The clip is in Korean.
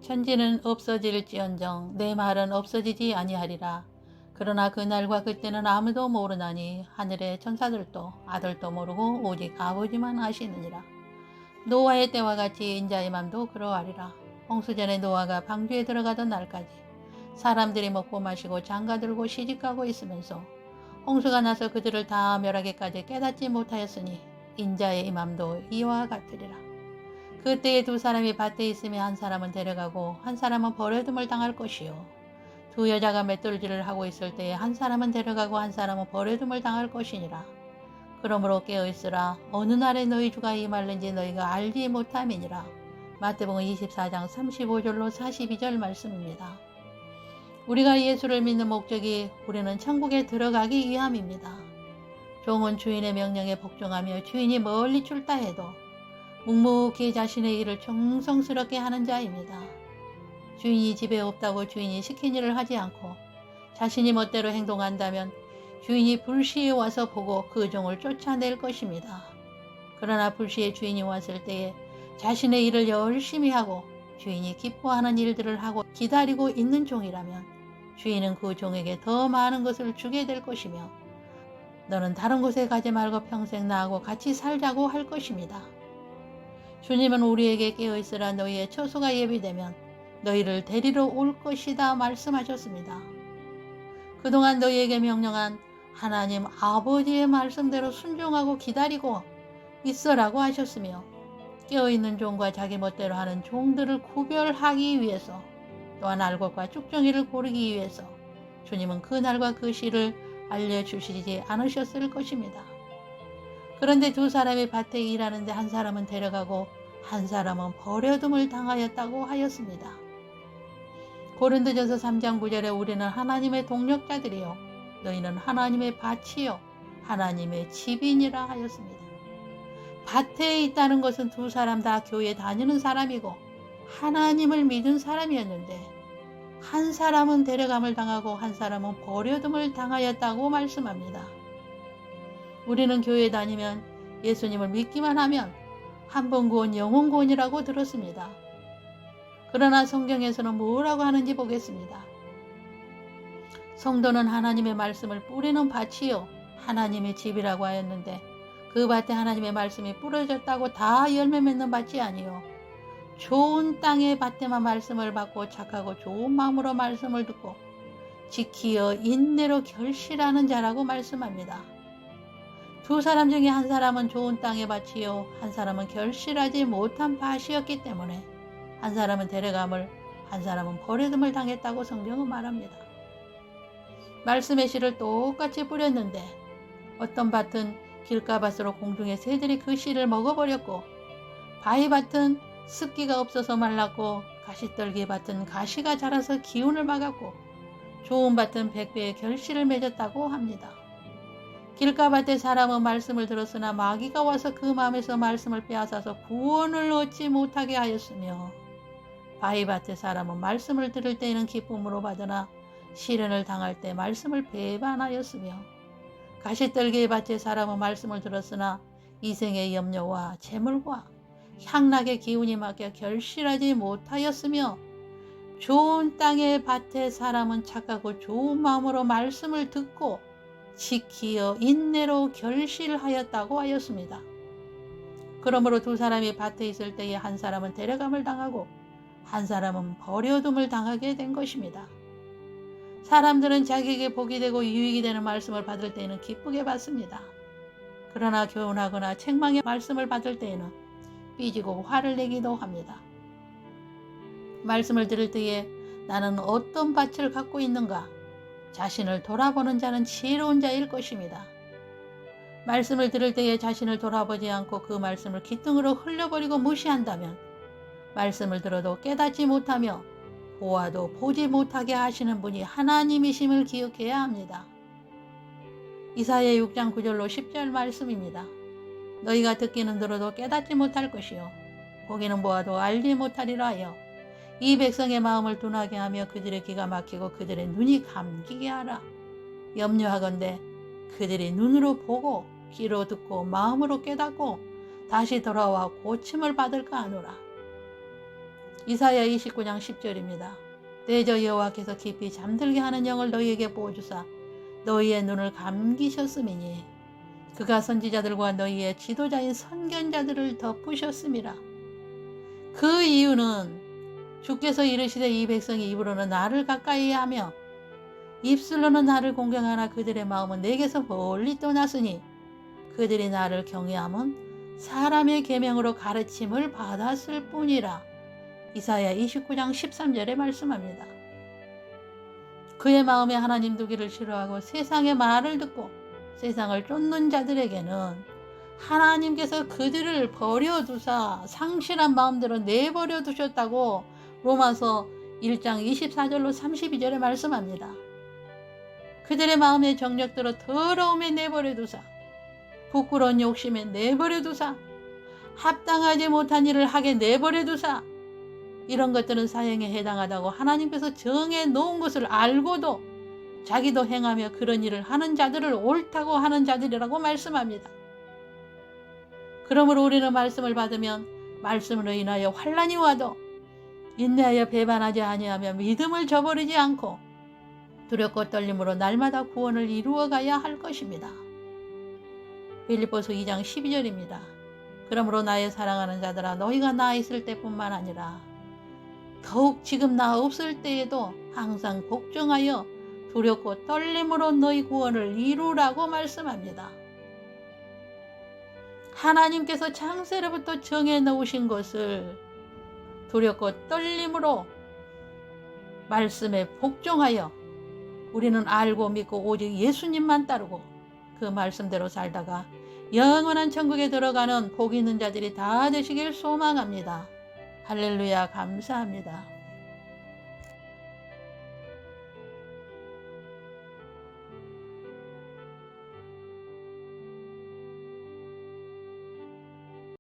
천지는 없어질지언정 내 말은 없어지지 아니하리라. 그러나 그날과 그때는 아무도 모르나니 하늘의 천사들도 아들도 모르고 오직 아버지만 아시느니라. 노아의 때와 같이 인자의 맘도 그러하리라. 홍수전에 노아가 방주에 들어가던 날까지 사람들이 먹고 마시고 장가들고 시집가고 있으면서 홍수가 나서 그들을 다 멸하기까지 깨닫지 못하였으니 인자의 임함도 이와 같으리라. 그때에 두 사람이 밭에 있으며 한 사람은 데려가고 한 사람은 버려둠을 당할 것이요, 두 여자가 맷돌질을 하고 있을 때에 한 사람은 데려가고 한 사람은 버려둠을 당할 것이니라. 그러므로 깨어있으라. 어느 날에 너희 주가 임할는지 너희가 알지 못함이니라. 마태복음 24장 35절로 42절 말씀입니다. 우리가 예수를 믿는 목적이 우리는 천국에 들어가기 위함입니다. 종은 주인의 명령에 복종하며 주인이 멀리 출다 해도 묵묵히 자신의 일을 정성스럽게 하는 자입니다. 주인이 집에 없다고 주인이 시킨 일을 하지 않고 자신이 멋대로 행동한다면 주인이 불시에 와서 보고 그 종을 쫓아낼 것입니다. 그러나 불시에 주인이 왔을 때에 자신의 일을 열심히 하고 주인이 기뻐하는 일들을 하고 기다리고 있는 종이라면 주인은 그 종에게 더 많은 것을 주게 될 것이며 너는 다른 곳에 가지 말고 평생 나하고 같이 살자고 할 것입니다. 주님은 우리에게 깨어있으라. 너희의 처소가 예비되면 너희를 데리러 올 것이다 말씀하셨습니다. 그동안 너희에게 명령한 하나님 아버지의 말씀대로 순종하고 기다리고 있으라고 하셨으며 깨어있는 종과 자기 멋대로 하는 종들을 구별하기 위해서 또한 알곡과 쭉정이를 고르기 위해서 주님은 그날과 그 시를 알려주시지 않으셨을 것입니다. 그런데 두 사람이 밭에 일하는데 한 사람은 데려가고 한 사람은 버려둠을 당하였다고 하였습니다. 고린도전서 3장 9절에 우리는 하나님의 동력자들이요 너희는 하나님의 밭이요 하나님의 집이니라 하였습니다. 밭에 있다는 것은 두 사람 다 교회 다니는 사람이고 하나님을 믿은 사람이었는데 한 사람은 데려감을 당하고 한 사람은 버려둠을 당하였다고 말씀합니다. 우리는 교회 다니면 예수님을 믿기만 하면 한 번 구원 영원 구원이라고 들었습니다. 그러나 성경에서는 뭐라고 하는지 보겠습니다. 성도는 하나님의 말씀을 뿌리는 밭이요 하나님의 집이라고 하였는데 그 밭에 하나님의 말씀이 뿌려졌다고 다 열매 맺는 밭이 아니요 좋은 땅의 밭에만 말씀을 받고 착하고 좋은 마음으로 말씀을 듣고 지키어 인내로 결실하는 자라고 말씀합니다. 두 사람 중에 한 사람은 좋은 땅의 밭이요 한 사람은 결실하지 못한 밭이었기 때문에 한 사람은 데려감을 한 사람은 버려둠을 당했다고 성경은 말합니다. 말씀의 씨를 똑같이 뿌렸는데 어떤 밭은 길가밭으로 공중의 새들이 그 씨를 먹어버렸고 바위밭은 습기가 없어서 말랐고 가시떨기 밭은 가시가 자라서 기운을 막았고 좋은 밭은 100배의 결실을 맺었다고 합니다. 길가밭의 사람은 말씀을 들었으나 마귀가 와서 그 마음에서 말씀을 빼앗아서 구원을 얻지 못하게 하였으며 바위밭의 사람은 말씀을 들을 때에는 기쁨으로 받으나 시련을 당할 때 말씀을 배반하였으며 가시떨기의 밭의 사람은 말씀을 들었으나 이생의 염려와 재물과 향락의 기운이 막혀 결실하지 못하였으며 좋은 땅의 밭의 사람은 착하고 좋은 마음으로 말씀을 듣고 지키어 인내로 결실하였다고 하였습니다. 그러므로 두 사람이 밭에 있을 때에 한 사람은 데려감을 당하고 한 사람은 버려둠을 당하게 된 것입니다. 사람들은 자기에게 복이 되고 유익이 되는 말씀을 받을 때에는 기쁘게 받습니다. 그러나 교훈하거나 책망의 말씀을 받을 때에는 삐지고 화를 내기도 합니다. 말씀을 들을 때에 나는 어떤 밭을 갖고 있는가? 자신을 돌아보는 자는 지혜로운 자일 것입니다. 말씀을 들을 때에 자신을 돌아보지 않고 그 말씀을 기뚱으로 흘려버리고 무시한다면 말씀을 들어도 깨닫지 못하며 보아도 보지 못하게 하시는 분이 하나님이심을 기억해야 합니다. 이사야 6장 9절로 10절 말씀입니다. 너희가 듣기는 들어도 깨닫지 못할 것이요 보기는 보아도 알지 못하리라 하여 이 백성의 마음을 둔하게 하며 그들의 귀가 막히고 그들의 눈이 감기게 하라. 염려하건대 그들이 눈으로 보고 귀로 듣고 마음으로 깨닫고 다시 돌아와 고침을 받을까 하노라. 이사야 29장 10절입니다. 대저 여호와께서 깊이 잠들게 하는 영을 너희에게 부어주사 너희의 눈을 감기셨음이니 그가 선지자들과 너희의 지도자인 선견자들을 덮으셨음이라. 그 이유는 주께서 이르시되 이 백성이 입으로는 나를 가까이 하며 입술로는 나를 공경하나 그들의 마음은 내게서 멀리 떠났으니 그들이 나를 경외함은 사람의 계명으로 가르침을 받았을 뿐이라. 이사야 29장 13절에 말씀합니다. 그의 마음에 하나님 두기를 싫어하고 세상의 말을 듣고 세상을 쫓는 자들에게는 하나님께서 그들을 버려두사 상실한 마음대로 내버려 두셨다고 로마서 1장 24절로 32절에 말씀합니다. 그들의 마음의 정력대로 더러움에 내버려 두사 부끄러운 욕심에 내버려 두사 합당하지 못한 일을 하게 내버려 두사 이런 것들은 사형에 해당하다고 하나님께서 정해 놓은 것을 알고도 자기도 행하며 그런 일을 하는 자들을 옳다고 하는 자들이라고 말씀합니다. 그러므로 우리는 말씀을 받으면 말씀으로 인하여 환난이 와도 인내하여 배반하지 아니하며 믿음을 저버리지 않고 두렵고 떨림으로 날마다 구원을 이루어가야 할 것입니다. 빌립보서 2장 12절입니다. 그러므로 나의 사랑하는 자들아 너희가 나 있을 때뿐만 아니라 더욱 지금 나 없을 때에도 항상 복종하여 두렵고 떨림으로 너희 구원을 이루라고 말씀합니다. 하나님께서 창세로부터 정해 놓으신 것을 두렵고 떨림으로 말씀에 복종하여 우리는 알고 믿고 오직 예수님만 따르고 그 말씀대로 살다가 영원한 천국에 들어가는 복 있는 자들이 다 되시길 소망합니다. 할렐루야, 감사합니다.